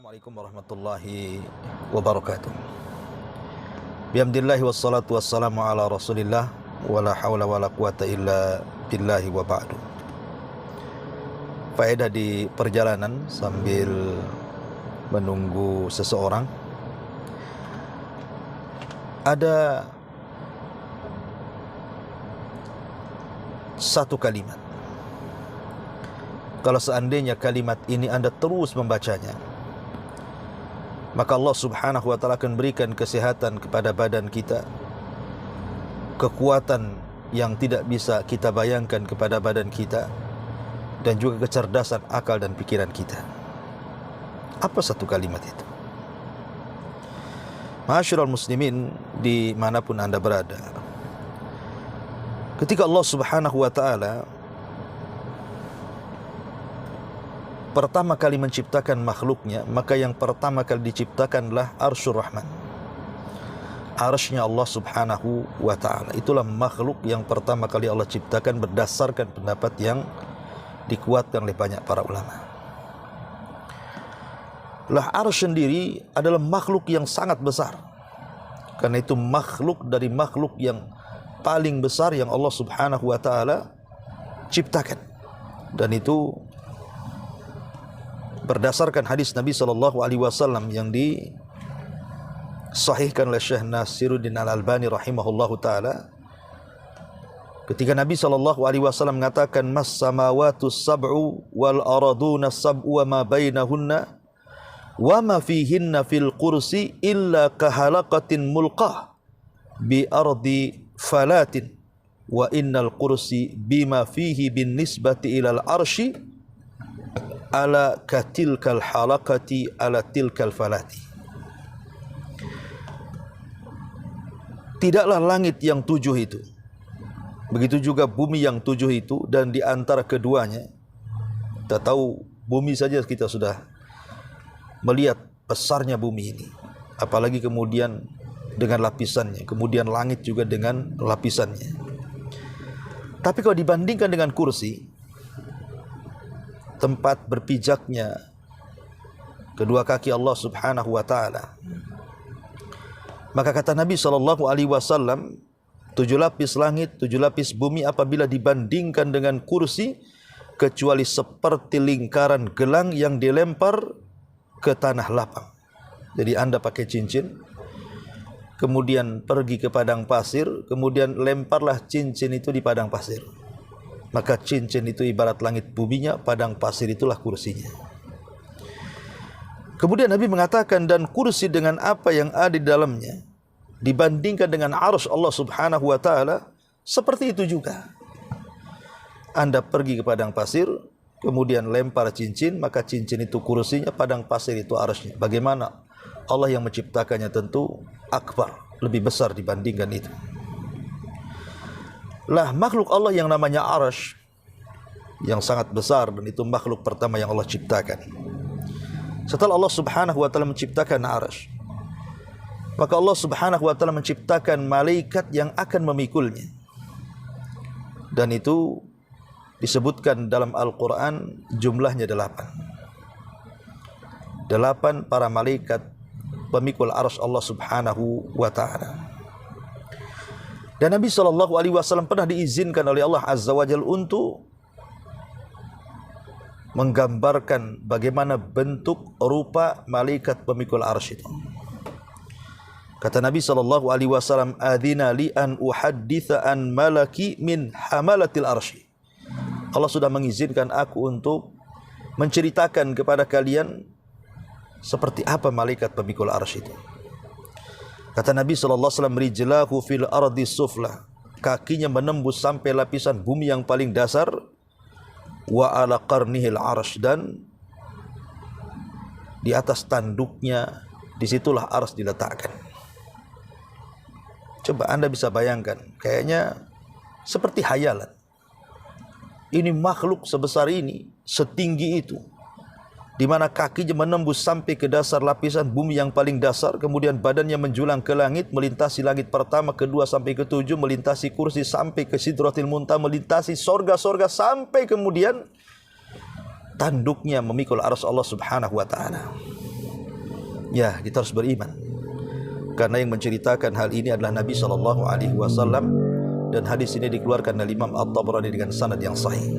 Assalamualaikum warahmatullahi wabarakatuh. Bihamdillahi wassalatu wassalamu ala rasulillah wala hawla wala quwata illa billahi wa ba'du. Faedah di perjalanan sambil menunggu seseorang. Ada satu kalimat. Kalau seandainya kalimat ini Anda terus membacanya, maka Allah subhanahu wa ta'ala akan berikan kesehatan kepada badan kita, kekuatan yang tidak bisa kita bayangkan kepada badan kita, dan juga kecerdasan akal dan pikiran kita. Apa satu kalimat itu? Ma'asyiral muslimin dimanapun Anda berada, ketika Allah subhanahu wa ta'ala pertama kali menciptakan makhluknya, maka yang pertama kali diciptakanlah Arsyur Rahman. Arsy-Nya Allah subhanahu wa ta'ala. Itulah makhluk yang pertama kali Allah ciptakan berdasarkan pendapat yang dikuatkan oleh banyak para ulama. Lah Arsy sendiri adalah makhluk yang sangat besar. Karena itu makhluk dari makhluk yang paling besar yang Allah subhanahu wa ta'ala ciptakan. Dan itu berdasarkan hadis Nabi SAW yang disahihkan oleh Syekh Nasiruddin Al-Albani rahimahullahu ta'ala, ketika Nabi SAW mengatakan mas samawatu sab'u wal araduna sab'u wa ma bainahunna wa ma fihinna fil kursi illa kahalaqatin mulqah bi ardi falatin wa innal kursi bima fihi bin nisbati ilal arsy ala katilkal halakati ala tilkal falati. Tidaklah langit yang 7 itu, begitu juga bumi yang 7 itu, dan di antara keduanya, kita tahu bumi saja kita sudah melihat besarnya bumi ini, apalagi kemudian dengan lapisannya, kemudian langit juga dengan lapisannya. Tapi kalau dibandingkan dengan kursi, tempat berpijaknya kedua kaki Allah subhanahu wa ta'ala, maka kata Nabi SAW, 7 lapis langit, 7 lapis bumi apabila dibandingkan dengan kursi, kecuali seperti lingkaran gelang yang dilempar ke tanah lapang. Jadi Anda pakai cincin, kemudian pergi ke padang pasir, kemudian lemparlah cincin itu di padang pasir, maka cincin itu ibarat langit buminya, padang pasir itulah kursinya. Kemudian Nabi mengatakan, dan kursi dengan apa yang ada di dalamnya dibandingkan dengan arsy Allah subhanahu wa ta'ala, seperti itu juga. Anda pergi ke padang pasir, kemudian lempar cincin, maka cincin itu kursinya, padang pasir itu arsy-Nya. Bagaimana Allah yang menciptakannya? Tentu akbar, lebih besar dibandingkan itu. Lah makhluk Allah yang namanya Arsy, yang sangat besar, dan itu makhluk pertama yang Allah ciptakan. Setelah Allah subhanahu wa ta'ala menciptakan Arsy, maka Allah subhanahu wa ta'ala menciptakan malaikat yang akan memikulnya. Dan itu disebutkan dalam Al-Quran jumlahnya 8 para malaikat pemikul Arsy Allah subhanahu wa ta'ala. Dan Nabi SAW pernah diizinkan oleh Allah Azza wa Jalla untuk menggambarkan bagaimana bentuk rupa malaikat pemikul arsy itu. Kata Nabi SAW, "Adzina li an uhadditsa an malaki min hamalatil arsy." Allah sudah mengizinkan aku untuk menceritakan kepada kalian seperti apa malaikat pemikul arsy itu. Kata Nabi SAW, rijlahu fil ardi sufla, kakinya menembus sampai lapisan bumi yang paling dasar, wa ala qarnihil arsy, dan di atas tanduknya disitulah arsy diletakkan. Coba Anda bisa bayangkan, kayaknya seperti hayalan. Ini makhluk sebesar ini, setinggi itu, di mana kakinya menembus sampai ke dasar lapisan bumi yang paling dasar, kemudian badannya menjulang ke langit, melintasi langit pertama, kedua sampai ke-7, melintasi kursi sampai ke Sidratil Muntaha, melintasi sorga-sorga sampai kemudian tanduknya memikul arsy Allah subhanahu wa ta'ala. Ya, kita harus beriman. Karena yang menceritakan hal ini adalah Nabi SAW, dan hadis ini dikeluarkan oleh Imam At-Tabrani dengan sanad yang sahih.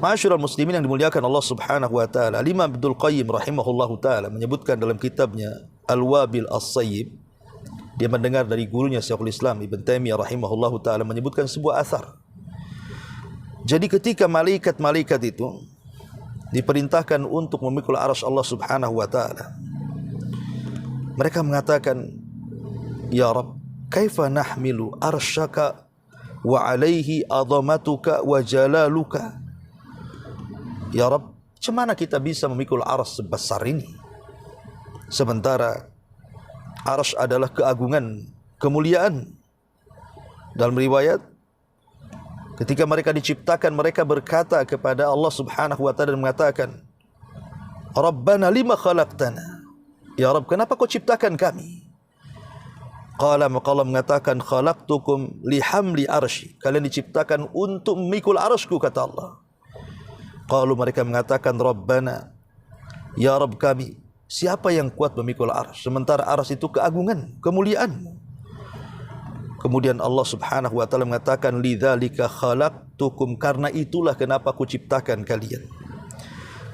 Ma'asyiral muslimin yang dimuliakan Allah Subhanahu wa taala, Imam Ibnul Qayyim rahimahullahu taala menyebutkan dalam kitabnya Al-Wabil As-Sayyib, dia mendengar dari gurunya Syekhul Islam Ibn Taimiyah rahimahullahu taala menyebutkan sebuah athar. Jadi ketika malaikat-malaikat itu diperintahkan untuk memikul arsy Allah Subhanahu wa taala, mereka mengatakan, "Ya Rabb, kaifa nahmilu arsyaka wa alaihi azamatuka wa jalaluka?" Ya Rabb, macam mana kita bisa memikul arsy sebesar ini? Sementara arsy adalah keagungan, kemuliaan. Dalam riwayat, ketika mereka diciptakan, mereka berkata kepada Allah Subhanahu wa taala dan mengatakan, "Rabbana lima khalaqtana?" Ya Rabb, kenapa kau ciptakan kami? Qala, maka Allah mengatakan, "Khalaqtukum lihamli arsy." Kalian diciptakan untuk memikul arsy-Ku, kata Allah. Qalu, mereka mengatakan, "Rabbana, ya Rabb kami, siapa yang kuat memikul arsy? Sementara arsy itu keagungan, kemuliaan." Kemudian Allah Subhanahu wa taala mengatakan, "Lidzalika khalaqtukum." Karena itulah kenapa Ku ciptakan kalian.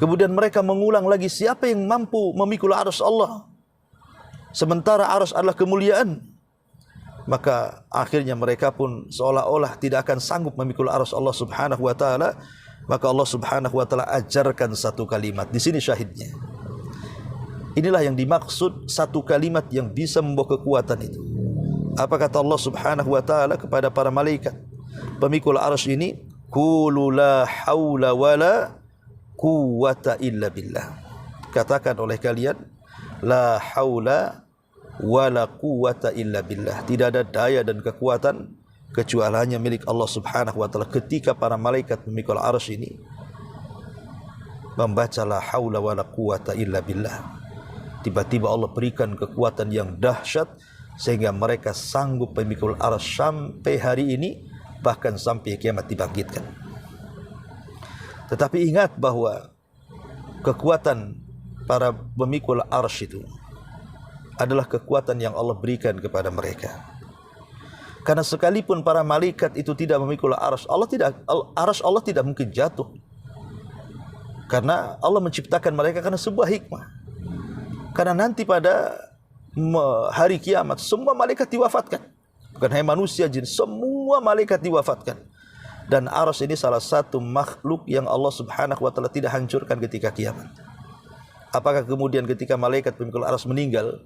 Kemudian mereka mengulang lagi, siapa yang mampu memikul arsy Allah? Sementara arsy adalah kemuliaan. Maka akhirnya mereka pun seolah-olah tidak akan sanggup memikul arsy Allah Subhanahu wa taala. Maka Allah Subhanahu wa taala ajarkan satu kalimat. Di sini syahidnya. Inilah yang dimaksud satu kalimat yang bisa membawa kekuatan itu. Apa kata Allah Subhanahu wa taala kepada para malaikat pemikul arsy ini? Qulu la haula wala quwwata illa billah. Katakan oleh kalian, la haula wala quwwata illa billah. Tidak ada daya dan kekuatan kecuali hanya milik Allah Subhanahu wa taala. Ketika para malaikat memikul arsy ini membaca la haula wala quwwata illa billah, tiba-tiba Allah berikan kekuatan yang dahsyat sehingga mereka sanggup memikul arsy sampai hari ini, bahkan sampai kiamat dibangkitkan. Tetapi ingat bahwa kekuatan para pemikul arsy itu adalah kekuatan yang Allah berikan kepada mereka. Karena sekalipun para malaikat itu tidak memikul arsy, arsy Allah tidak mungkin jatuh. Karena Allah menciptakan mereka karena sebuah hikmah. Karena nanti pada hari kiamat semua malaikat diwafatkan. Bukan hanya manusia, jin, semua malaikat diwafatkan. Dan arsy ini salah satu makhluk yang Allah Subhanahu wa taala tidak hancurkan ketika kiamat. Apakah kemudian ketika malaikat pemikul arsy meninggal,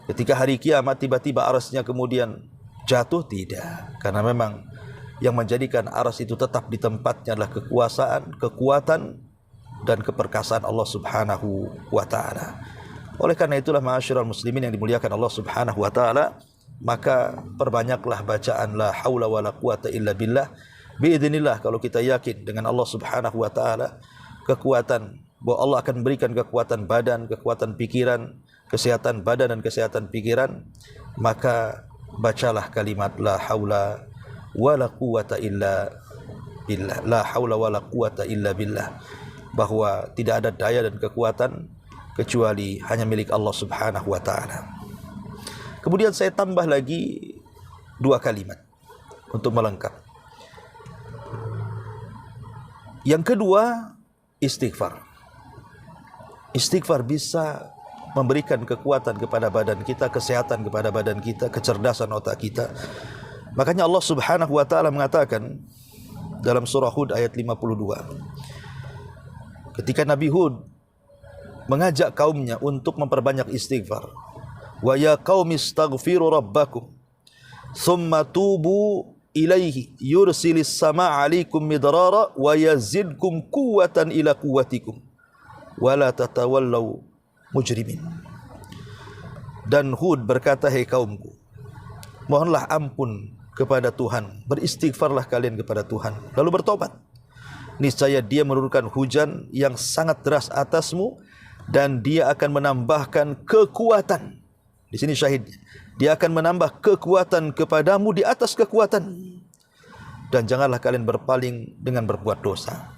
ketika hari kiamat tiba-tiba arsy-nya kemudian jatuh? Tidak. Karena memang yang menjadikan arsy itu tetap di tempatnya adalah kekuasaan, kekuatan, dan keperkasaan Allah Subhanahu wa taala. Oleh karena itulah ma'asyiral muslimin yang dimuliakan Allah Subhanahu wa taala, maka perbanyaklah bacaan la haula wala quwata illa billah. Biidznillah, kalau kita yakin dengan Allah Subhanahu wa taala, kekuatan, bahwa Allah akan berikan kekuatan badan, kekuatan pikiran, kesehatan badan dan kesehatan pikiran, maka bacalah kalimat la haula wala quwata illa billah. La haula wala quwata illa billah, bahwa tidak ada daya dan kekuatan kecuali hanya milik Allah Subhanahu wa taala. Kemudian saya tambah lagi dua kalimat untuk melengkap. Yang kedua, istighfar. Istighfar bisa memberikan kekuatan kepada badan kita, kesehatan kepada badan kita, kecerdasan otak kita. Makanya Allah Subhanahu wa taala mengatakan dalam surah Hud ayat 52, ketika Nabi Hud mengajak kaumnya untuk memperbanyak istighfar, wa ya qaumi astaghfiru rabbakum thumma tubu ilaihi yursilis samaa 'alaikum midrara wa yazidkum quwwatan ila quwwatikum wa la tatawallaw mujrimin. Dan Hud berkata, hai kaumku, mohonlah ampun kepada Tuhan, beristighfarlah kalian kepada Tuhan, lalu bertobat. Niscaya Dia menurunkan hujan yang sangat deras atasmu, dan Dia akan menambahkan kekuatan. Di sini syahidnya, Dia akan menambah kekuatan kepadamu di atas kekuatan. Dan janganlah kalian berpaling dengan berbuat dosa.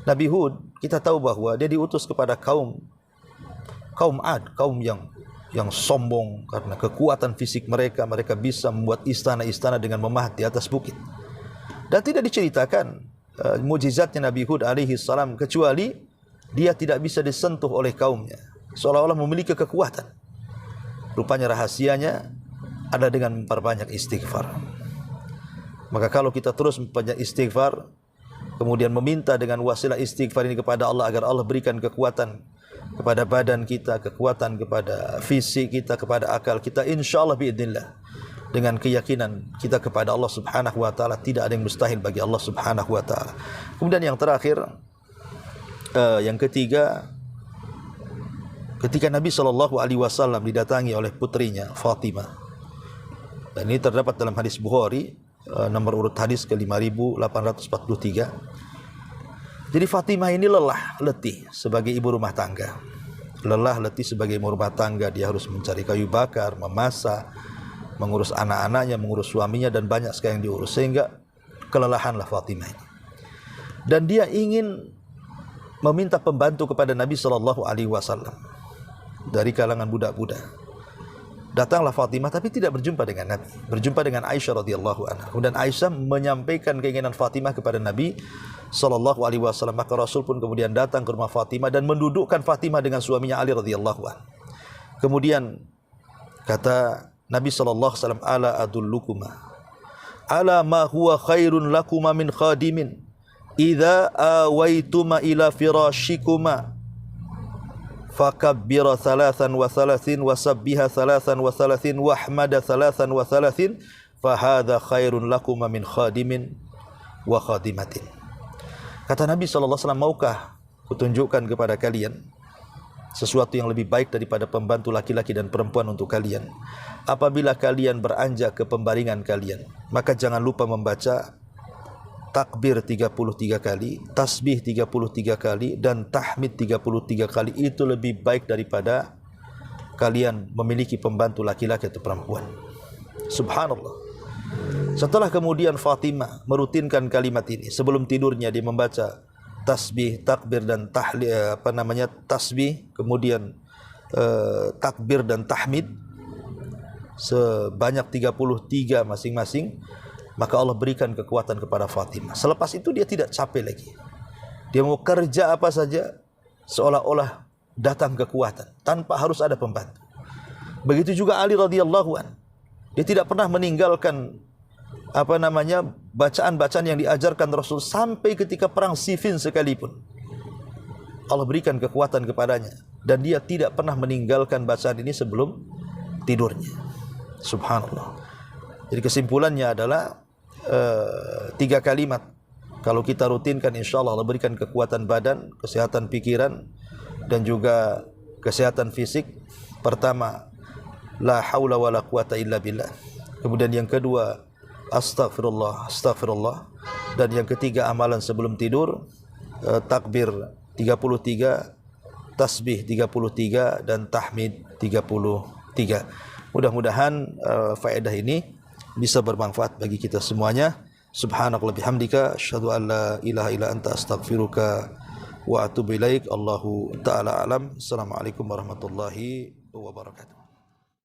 Nabi Hud kita tahu bahwa dia diutus kepada kaum Ad, kaum yang sombong karena kekuatan fisik mereka. Mereka bisa membuat istana-istana dengan memahat di atas bukit. Dan tidak diceritakan mukjizatnya Nabi Hud alaihi salam kecuali dia tidak bisa disentuh oleh kaumnya, seolah-olah memiliki kekuatan. Rupanya rahasianya ada dengan memperbanyak istighfar. Maka kalau kita terus memperbanyak istighfar, kemudian meminta dengan wasilah istighfar ini kepada Allah agar Allah berikan kekuatan kepada badan kita, kekuatan kepada fisik kita, kepada akal kita, insyaallah biidznillah, dengan keyakinan kita kepada Allah Subhanahu wa taala, tidak ada yang mustahil bagi Allah Subhanahu wa taala. Kemudian yang terakhir, yang ketiga, ketika Nabi SAW didatangi oleh putrinya Fatimah, dan ini terdapat dalam hadis Bukhari, nomor urut hadis ke 5843. Jadi Fatimah ini lelah, letih sebagai ibu rumah tangga. Lelah, letih sebagai ibu rumah tangga. Dia harus mencari kayu bakar, memasak, mengurus anak-anaknya, mengurus suaminya, dan banyak sekali yang diurus. Sehingga kelelahanlah Fatimah ini. Dan dia ingin meminta pembantu kepada Nabi SAW dari kalangan budak-budak. Datanglah Fatimah tapi tidak berjumpa dengan Nabi, berjumpa dengan Aisyah radhiyallahu anha. Dan Aisyah menyampaikan keinginan Fatimah kepada Nabi SAW. Maka Rasul pun kemudian datang ke rumah Fatimah dan mendudukkan Fatimah dengan suaminya Ali radhiyallahu anhu. Kemudian kata Nabi SAW, ala adullukuma ala ma huwa khairun lakuma min khadimin idza awaituma ila firashikuma fakabbira 33 wasabbiha 33 wahmada 33 fahadha khairun lakuma min khadimin wa khadimatin. Kata Nabi SAW, maukah kutunjukkan kepada kalian sesuatu yang lebih baik daripada pembantu laki-laki dan perempuan untuk kalian? Apabila kalian beranjak ke pembaringan kalian, maka jangan lupa membaca takbir 33 kali, tasbih 33 kali, dan tahmid 33 kali. Itu lebih baik daripada kalian memiliki pembantu laki-laki atau perempuan. Subhanallah. Setelah kemudian Fatimah merutinkan kalimat ini, sebelum tidurnya dia membaca tasbih, takbir, dan tasbih, kemudian takbir dan tahmid sebanyak 33 masing-masing. Maka Allah berikan kekuatan kepada Fatimah. Selepas itu dia tidak capek lagi. Dia mau kerja apa saja seolah-olah datang kekuatan tanpa harus ada pembantu. Begitu juga Ali radhiyallahu an. Dia tidak pernah meninggalkan bacaan-bacaan yang diajarkan Rasul sampai ketika perang Siffin sekalipun. Allah berikan kekuatan kepadanya dan dia tidak pernah meninggalkan bacaan ini sebelum tidurnya. Subhanallah. Jadi kesimpulannya adalah 3 kalimat. Kalau kita rutinkan, insya Allah Allah berikan kekuatan badan, kesehatan pikiran, dan juga kesehatan fisik. Pertama, la haula wa la quwata illa billah. Kemudian yang kedua, astaghfirullah, astaghfirullah. Dan yang ketiga, amalan sebelum tidur, takbir 33, tasbih 33, dan tahmid 33. Mudah-mudahan faedah ini bisa bermanfaat bagi kita semuanya. Subhanakallahumma bihamdika asyhadu an la ilaha illa anta astaghfiruka wa atubu ilaik. Allahu ta'ala alam. Assalamualaikum warahmatullahi wabarakatuh.